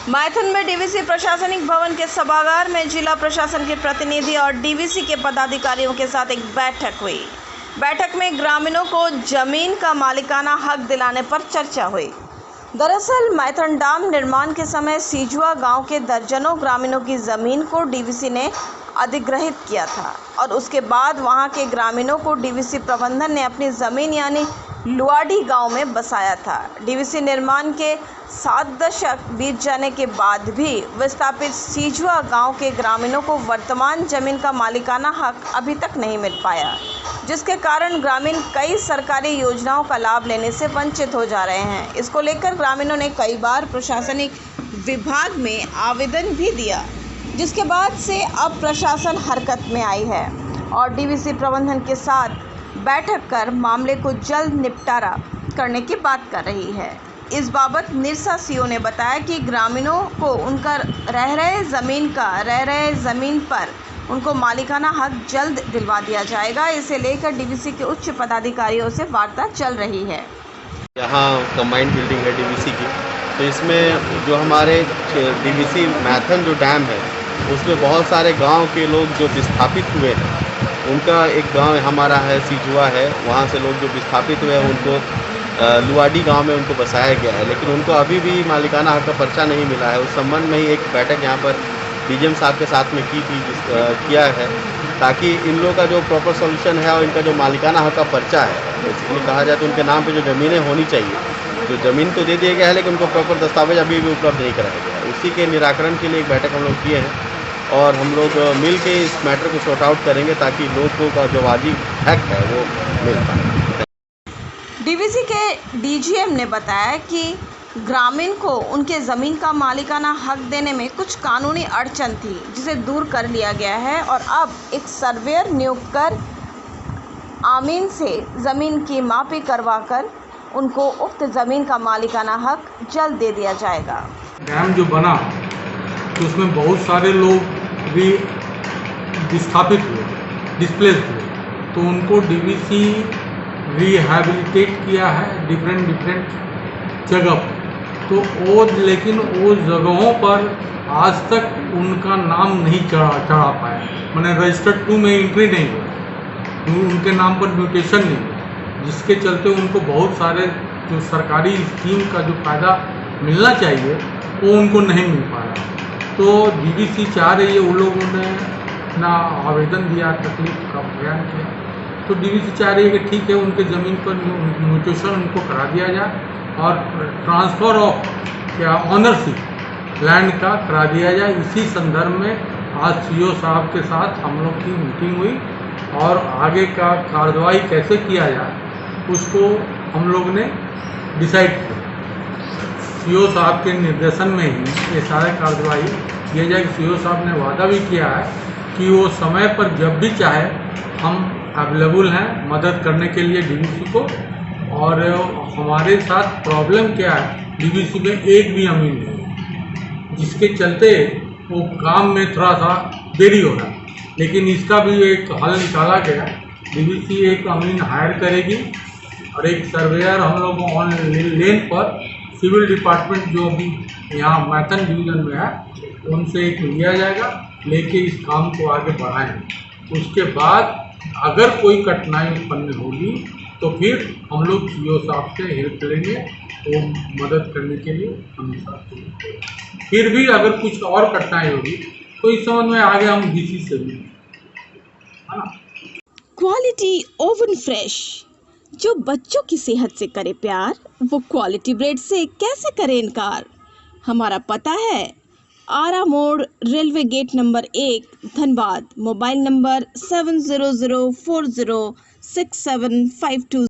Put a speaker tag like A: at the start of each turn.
A: मैथन में डीवीसी प्रशासनिक भवन के सभागार में जिला प्रशासन के प्रतिनिधि और डीवीसी के पदाधिकारियों के साथ एक बैठक हुई। बैठक में ग्रामीणों को जमीन का मालिकाना हक दिलाने पर चर्चा हुई। दरअसल मैथन डैम निर्माण के समय सीजुआ गांव के दर्जनों ग्रामीणों की ज़मीन को डीवीसी ने अधिग्रहित किया था और उसके बाद वहां के ग्रामीणों को डीवीसी प्रबंधन ने अपनी ज़मीन यानी लुआडी गांव में बसाया था। डीवीसी निर्माण के 7 दशक बीत जाने के बाद भी विस्थापित सीजुआ गांव के ग्रामीणों को वर्तमान जमीन का मालिकाना हक अभी तक नहीं मिल पाया, जिसके कारण ग्रामीण कई सरकारी योजनाओं का लाभ लेने से वंचित हो जा रहे हैं। इसको लेकर ग्रामीणों ने कई बार प्रशासनिक विभाग में आवेदन भी दिया, जिसके बाद से अब प्रशासन हरकत में आई है और डीवीसी प्रबंधन के साथ बैठक कर मामले को जल्द निपटारा करने की बात कर रही है। इस बाबत निरसा सीओ ने बताया कि ग्रामीणों को उनका रह रहे ज़मीन पर उनको मालिकाना हक जल्द दिलवा दिया जाएगा। इसे लेकर डीवीसी के उच्च पदाधिकारियों से वार्ता चल रही है।
B: यहाँ कंबाइंड बिल्डिंग है डीवीसी की, तो इसमें जो हमारे डीवीसी मैथन जो डैम है उसमें बहुत सारे गांव के लोग जो विस्थापित हुए हैं, उनका एक गांव हमारा है सीजुआ है, वहाँ से लोग जो विस्थापित हुए हैं उनको लुआडी गांव में उनको बसाया गया है, लेकिन उनको अभी भी मालिकाना हक का पर्चा नहीं मिला है। उस संबंध में ही एक बैठक यहाँ पर डीजीएम साहब के साथ में किया है, ताकि इन लोगों का जो प्रॉपर सॉल्यूशन है और इनका जो मालिकाना हक का पर्चा है, बेसिकली कहा जाए तो उनके नाम पे जो ज़मीनें होनी चाहिए, जो ज़मीन तो दे दिया गया है लेकिन उनको प्रॉपर दस्तावेज अभी भी उपलब्ध नहीं कराया गया है। उसी के निराकरण के लिए एक बैठक हम लोग किए हैं और हम लोग मिल के इस मैटर को सॉर्ट आउट करेंगे ताकि लोगों का जो वाजिब हक है वो मिल पाए।
A: डीवीसी के डीजीएम ने बताया कि ग्रामीण को उनके ज़मीन का मालिकाना हक देने में कुछ कानूनी अड़चन थी, जिसे दूर कर लिया गया है और अब एक सर्वेयर नियुक्त कर आमीन से ज़मीन की मापी करवाकर उनको उक्त ज़मीन का मालिकाना हक जल्द दे दिया जाएगा।
C: डैम जो बना तो उसमें बहुत सारे लोग भी विस्थापित हुए, डिस्प्लेस हुए, तो उनको डीवीसी रिहैबिलिटेट किया है डिफरेंट जगह पर। तो लेकिन वो जगहों पर आज तक उनका नाम नहीं चढ़ा पाया, मैंने रजिस्टर्ड 2 में एंट्री नहीं हुआ, उनके नाम पर म्यूटेशन नहीं हुआ, जिसके चलते उनको बहुत सारे जो सरकारी स्कीम का जो फ़ायदा मिलना चाहिए वो उनको नहीं मिल पाया। तो डीवीसी चाह रही है, उन लोगों ने ना आवेदन दिया, तकलीफ का बयान किया, तो डीवीसी चाह रही है कि ठीक है उनके ज़मीन पर म्यूटेशन उनको करा दिया जाए और ट्रांसफ़र ऑफ ऑनरशिप लैंड का करा दिया जाए। इसी संदर्भ में आज सीओ साहब के साथ हम लोग की मीटिंग हुई और आगे का कार्रवाई कैसे किया जाए उसको हम लोग ने डिसाइड किया। सीओ साहब के निर्देशन में ही ये सारे कार्रवाई किया जाए। सीओ साहब ने वादा भी किया है कि वो समय पर जब भी चाहे हम अवेलेबल हैं मदद करने के लिए डीवीसी को। और हमारे साथ प्रॉब्लम क्या है, डीवीसी में एक भी अमीन नहीं, जिसके चलते वो काम में थोड़ा सा देरी हो रहा है, लेकिन इसका भी एक हल निकाला गया। डीवीसी एक अमीन हायर करेगी और एक सर्वेयर हम लोग ऑन लेन पर सिविल डिपार्टमेंट जो अभी यहाँ मैथन डिवीज़न में है उनसे एक लिया जाएगा, लेके इस काम को आगे बढ़ाएंगे। उसके बाद अगर कोई कठिनाई उत्पन्न होगी तो फिर हम लोग सीओ साहब से हेल्प लेंगे, वो मदद करने के लिए हमेशा। फिर भी अगर कुछ और कठिनाई होगी तो इस संबंध में आगे हम डीसी से भी, है ना।
A: क्वालिटी ओवन फ्रेश, जो बच्चों की सेहत से करे प्यार, वो क्वालिटी ब्रेड से कैसे करे इनकार। हमारा पता है Ara Mor, railway gate number 1, Dhanbad. Mobile number 7004067520।